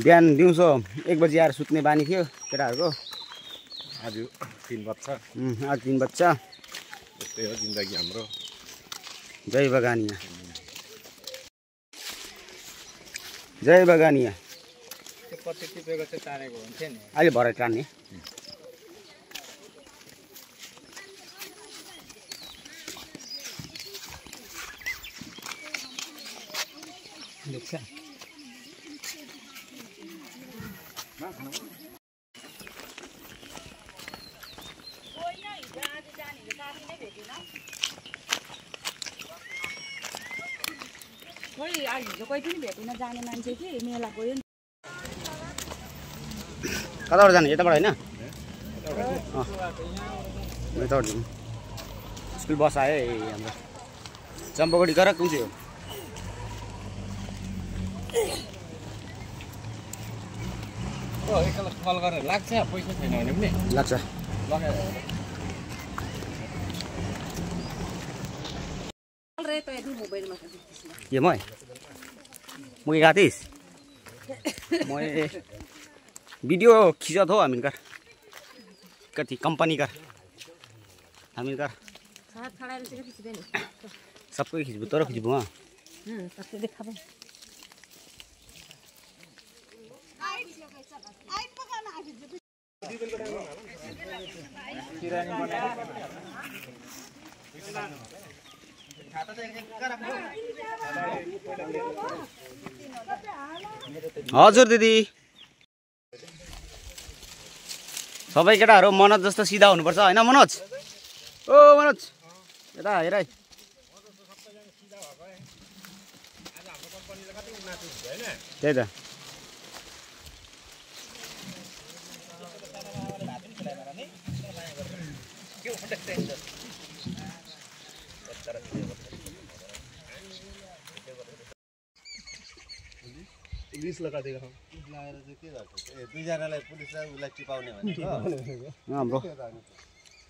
बिहान दिउँसो 1 बजी आएर सुत्ने बानी थियो केटाहरूको। आज 3 बज्छ। आज 3 बज्छ। यस्तै हो जिन्दगी हाम्रो। जय बगानिया। जय बगानिया। त्यो पत्ती टिपेको चाहिँ तारेको हुन्थ्यो नि। अहिले भरे टान्ने। देख्छ खोइ आज हिजो कोही पनि भेटिन जाने मान्छे कि मेला गयो नि। कताबाट जाने? यताबाट होइन? यताबाट जाउँ। स्कुल बस आयो हाम्रो। चम्पागढी गएर कुन चाहिँ हो? एकल कल गरेर लाग्छ पैसा छैन भने पनि लाग्छ। ये मैं गातीस मैं वीडियो खींचा थो हमीन कर कति कंपनी कर हमीन कर सबको खींचबू तोरा खींचबू। हाँ हजुर दिदी। सबै केटाहरू मनोज जस्तो सिधा हुनुपर्छ हैन मनोज? ओ मनोज यता हेर है। त्यही त पुलिस लगा देगा हम लगाएर चाहिँ के गर्छ ए दुईजनालाई पुलिसलाई उलाई टिपाउने भनेको हाम्रो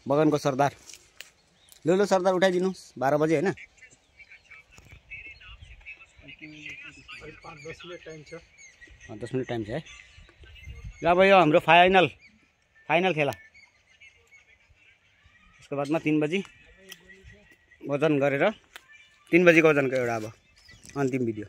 बगानको सरदार। लो सरदार उठाइदिनुहोस् 12 बजे हैन? 5-10 मिनट टाइम छ। 10 मिनट टाइम छ है। अब यो हाम्रो फाइनल खेला। त्यसको बादमा 3 बजी वजन गरेर 3 बजीको वजनको एउटा अब अन्तिम भिडियो।